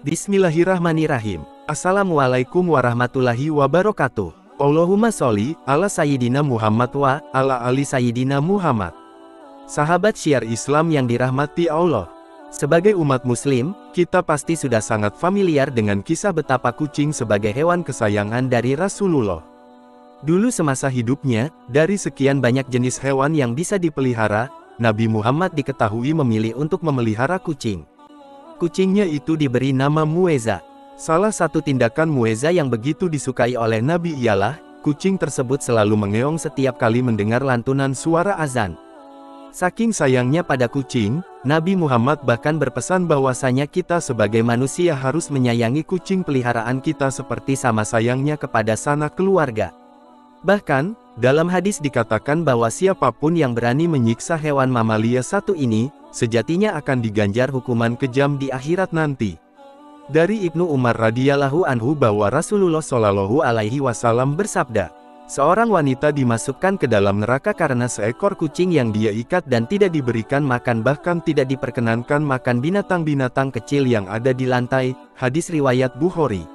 Bismillahirrahmanirrahim. Assalamualaikum warahmatullahi wabarakatuh. Allahumma sholli ala Sayyidina Muhammad wa ala ali Sayyidina Muhammad. Sahabat syiar Islam yang dirahmati Allah. Sebagai umat muslim, kita pasti sudah sangat familiar dengan kisah betapa kucing sebagai hewan kesayangan dari Rasulullah. Dulu semasa hidupnya, dari sekian banyak jenis hewan yang bisa dipelihara, Nabi Muhammad diketahui memilih untuk memelihara kucing. Kucingnya itu diberi nama Muezza. Salah satu tindakan Muezza yang begitu disukai oleh Nabi ialah, kucing tersebut selalu mengeong setiap kali mendengar lantunan suara azan. Saking sayangnya pada kucing, Nabi Muhammad bahkan berpesan bahwasanya kita sebagai manusia harus menyayangi kucing peliharaan kita seperti sama sayangnya kepada sanak keluarga. Bahkan, dalam hadis dikatakan bahwa siapapun yang berani menyiksa hewan mamalia satu ini, sejatinya akan diganjar hukuman kejam di akhirat nanti. Dari Ibnu Umar radhiyallahu anhu bahwa Rasulullah shallallahu alaihi wasallam bersabda, seorang wanita dimasukkan ke dalam neraka karena seekor kucing yang dia ikat dan tidak diberikan makan, bahkan tidak diperkenankan makan binatang-binatang kecil yang ada di lantai. Hadis riwayat Bukhari.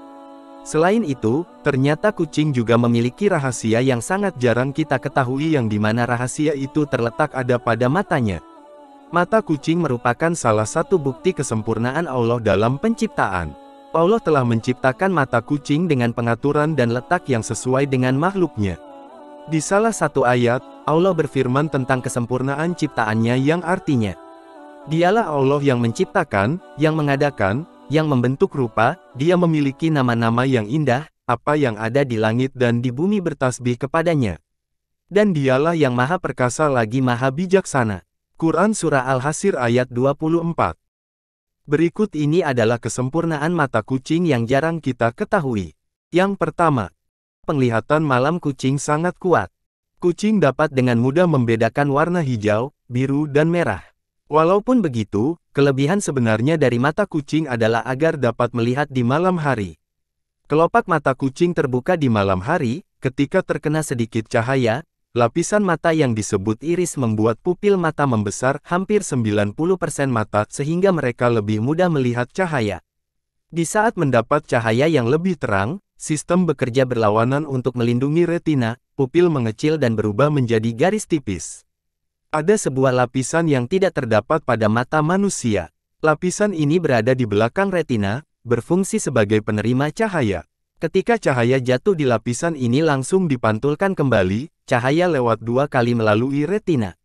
Selain itu, ternyata kucing juga memiliki rahasia yang sangat jarang kita ketahui, yang dimana rahasia itu terletak ada pada matanya. Mata kucing merupakan salah satu bukti kesempurnaan Allah dalam penciptaan. Allah telah menciptakan mata kucing dengan pengaturan dan letak yang sesuai dengan makhluknya. Di salah satu ayat, Allah berfirman tentang kesempurnaan ciptaannya yang artinya, Dialah Allah yang menciptakan, yang mengadakan, yang membentuk rupa, Dia memiliki nama-nama yang indah, apa yang ada di langit dan di bumi bertasbih kepadanya. Dan Dialah yang maha perkasa lagi maha bijaksana. Quran Surah Al-Hashr ayat 24. Berikut ini adalah kesempurnaan mata kucing yang jarang kita ketahui. Yang pertama, penglihatan malam kucing sangat kuat. Kucing dapat dengan mudah membedakan warna hijau, biru dan merah. Walaupun begitu, kelebihan sebenarnya dari mata kucing adalah agar dapat melihat di malam hari. Kelopak mata kucing terbuka di malam hari, ketika terkena sedikit cahaya, lapisan mata yang disebut iris membuat pupil mata membesar hampir 90% mata sehingga mereka lebih mudah melihat cahaya. Di saat mendapat cahaya yang lebih terang, sistem bekerja berlawanan untuk melindungi retina, pupil mengecil dan berubah menjadi garis tipis. Ada sebuah lapisan yang tidak terdapat pada mata manusia. Lapisan ini berada di belakang retina, berfungsi sebagai penerima cahaya. Ketika cahaya jatuh di lapisan ini langsung dipantulkan kembali, cahaya lewat 2 kali melalui retina.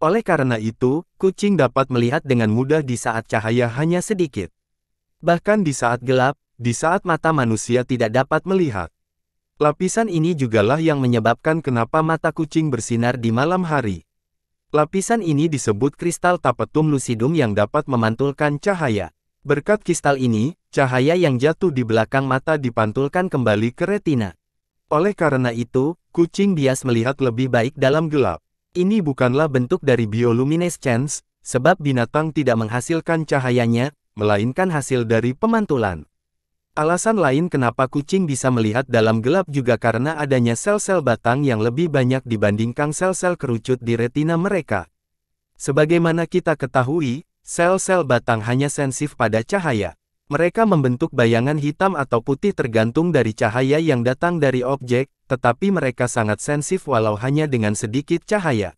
Oleh karena itu, kucing dapat melihat dengan mudah di saat cahaya hanya sedikit. Bahkan di saat gelap, di saat mata manusia tidak dapat melihat. Lapisan ini jugalah yang menyebabkan kenapa mata kucing bersinar di malam hari. Lapisan ini disebut kristal tapetum lucidum yang dapat memantulkan cahaya. Berkat kristal ini, cahaya yang jatuh di belakang mata dipantulkan kembali ke retina. Oleh karena itu, kucing bias melihat lebih baik dalam gelap. Ini bukanlah bentuk dari bioluminescence, sebab binatang tidak menghasilkan cahayanya, melainkan hasil dari pemantulan. Alasan lain kenapa kucing bisa melihat dalam gelap juga karena adanya sel-sel batang yang lebih banyak dibandingkan sel-sel kerucut di retina mereka. Sebagaimana kita ketahui, sel-sel batang hanya sensitif pada cahaya. Mereka membentuk bayangan hitam atau putih tergantung dari cahaya yang datang dari objek, tetapi mereka sangat sensitif walau hanya dengan sedikit cahaya.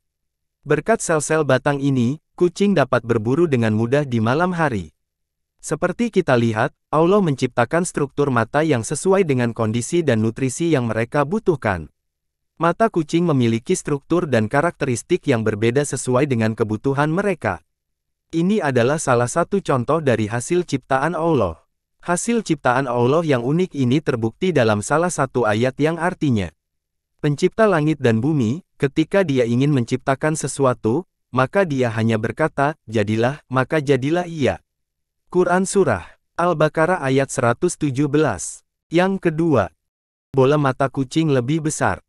Berkat sel-sel batang ini, kucing dapat berburu dengan mudah di malam hari. Seperti kita lihat, Allah menciptakan struktur mata yang sesuai dengan kondisi dan nutrisi yang mereka butuhkan. Mata kucing memiliki struktur dan karakteristik yang berbeda sesuai dengan kebutuhan mereka. Ini adalah salah satu contoh dari hasil ciptaan Allah. Hasil ciptaan Allah yang unik ini terbukti dalam salah satu ayat yang artinya, Pencipta langit dan bumi, ketika Dia ingin menciptakan sesuatu, maka Dia hanya berkata, jadilah, maka jadilah ia. Quran Surah Al-Baqarah ayat 117. Yang kedua, bola mata kucing lebih besar.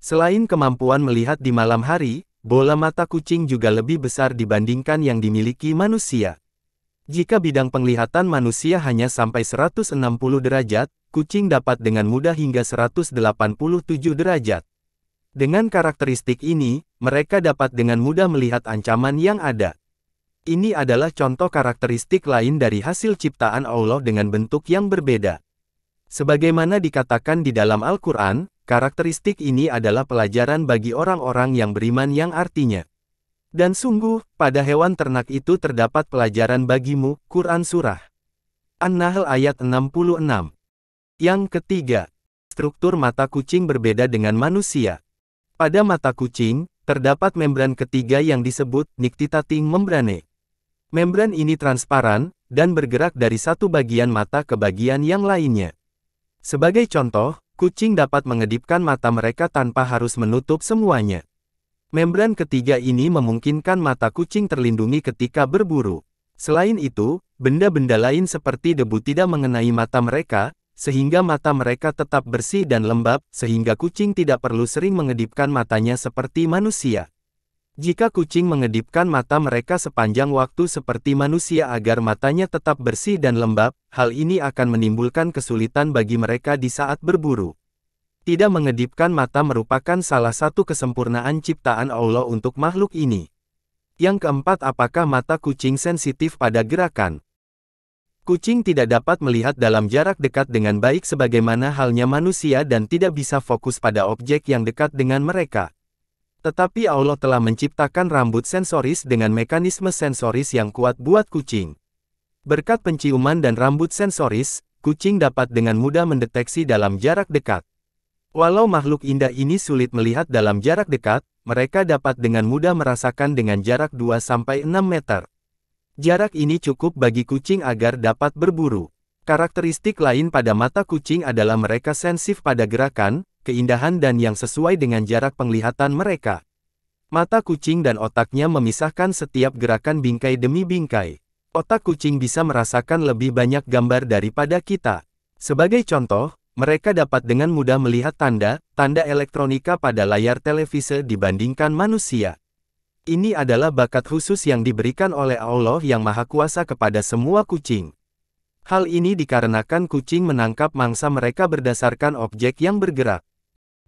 Selain kemampuan melihat di malam hari, bola mata kucing juga lebih besar dibandingkan yang dimiliki manusia. Jika bidang penglihatan manusia hanya sampai 160 derajat, kucing dapat dengan mudah hingga 187 derajat. Dengan karakteristik ini, mereka dapat dengan mudah melihat ancaman yang ada. Ini adalah contoh karakteristik lain dari hasil ciptaan Allah dengan bentuk yang berbeda. Sebagaimana dikatakan di dalam Al-Quran, karakteristik ini adalah pelajaran bagi orang-orang yang beriman yang artinya. Dan sungguh, pada hewan ternak itu terdapat pelajaran bagimu. Quran Surah An-Nahl ayat 66. Yang ketiga, struktur mata kucing berbeda dengan manusia. Pada mata kucing, terdapat membran ketiga yang disebut nictitating membrane. Membran ini transparan, dan bergerak dari satu bagian mata ke bagian yang lainnya. Sebagai contoh, kucing dapat mengedipkan mata mereka tanpa harus menutup semuanya. Membran ketiga ini memungkinkan mata kucing terlindungi ketika berburu. Selain itu, benda-benda lain seperti debu tidak mengenai mata mereka, sehingga mata mereka tetap bersih dan lembab, sehingga kucing tidak perlu sering mengedipkan matanya seperti manusia. Jika kucing mengedipkan mata mereka sepanjang waktu seperti manusia agar matanya tetap bersih dan lembab, hal ini akan menimbulkan kesulitan bagi mereka di saat berburu. Tidak mengedipkan mata merupakan salah satu kesempurnaan ciptaan Allah untuk makhluk ini. Yang keempat, apakah mata kucing sensitif pada gerakan? Kucing tidak dapat melihat dalam jarak dekat dengan baik sebagaimana halnya manusia dan tidak bisa fokus pada objek yang dekat dengan mereka. Tetapi Allah telah menciptakan rambut sensoris dengan mekanisme sensoris yang kuat buat kucing. Berkat penciuman dan rambut sensoris, kucing dapat dengan mudah mendeteksi dalam jarak dekat. Walau makhluk indah ini sulit melihat dalam jarak dekat, mereka dapat dengan mudah merasakan dengan jarak 2-6 meter. Jarak ini cukup bagi kucing agar dapat berburu. Karakteristik lain pada mata kucing adalah mereka sensif pada gerakan, keindahan dan yang sesuai dengan jarak penglihatan mereka. Mata kucing dan otaknya memisahkan setiap gerakan bingkai demi bingkai. Otak kucing bisa merasakan lebih banyak gambar daripada kita. Sebagai contoh, mereka dapat dengan mudah melihat tanda elektronika pada layar televisi dibandingkan manusia. Ini adalah bakat khusus yang diberikan oleh Allah yang Maha Kuasa kepada semua kucing. Hal ini dikarenakan kucing menangkap mangsa mereka berdasarkan objek yang bergerak.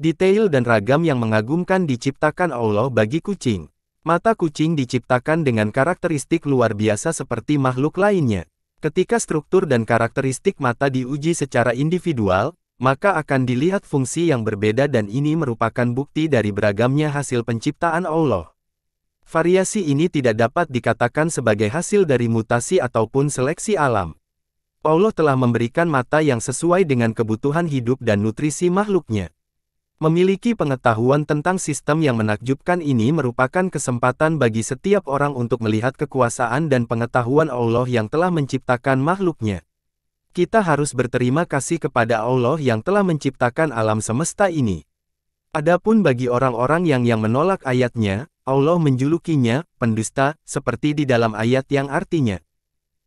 Detail dan ragam yang mengagumkan diciptakan Allah bagi kucing. Mata kucing diciptakan dengan karakteristik luar biasa seperti makhluk lainnya. Ketika struktur dan karakteristik mata diuji secara individual, maka akan dilihat fungsi yang berbeda dan ini merupakan bukti dari beragamnya hasil penciptaan Allah. Variasi ini tidak dapat dikatakan sebagai hasil dari mutasi ataupun seleksi alam. Allah telah memberikan mata yang sesuai dengan kebutuhan hidup dan nutrisi makhluknya. Memiliki pengetahuan tentang sistem yang menakjubkan ini merupakan kesempatan bagi setiap orang untuk melihat kekuasaan dan pengetahuan Allah yang telah menciptakan makhluknya. Kita harus berterima kasih kepada Allah yang telah menciptakan alam semesta ini. Adapun bagi orang-orang yang menolak ayatnya, Allah menjulukinya pendusta, seperti di dalam ayat yang artinya,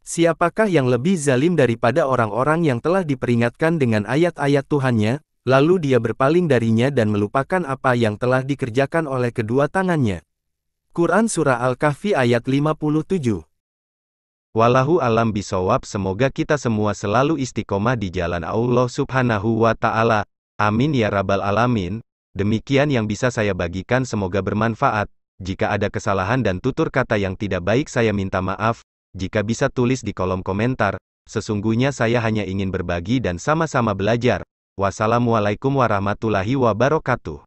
siapakah yang lebih zalim daripada orang-orang yang telah diperingatkan dengan ayat-ayat Tuhannya, lalu dia berpaling darinya dan melupakan apa yang telah dikerjakan oleh kedua tangannya. Quran Surah Al-Kahfi ayat 57. Wallahu alam bisawab. Semoga kita semua selalu istiqomah di jalan Allah Subhanahu wa Ta'ala. Amin ya Rabbal Alamin. Demikian yang bisa saya bagikan, semoga bermanfaat. Jika ada kesalahan dan tutur kata yang tidak baik, saya minta maaf. Jika bisa tulis di kolom komentar. Sesungguhnya saya hanya ingin berbagi dan sama-sama belajar. Wassalamualaikum warahmatullahi wabarakatuh.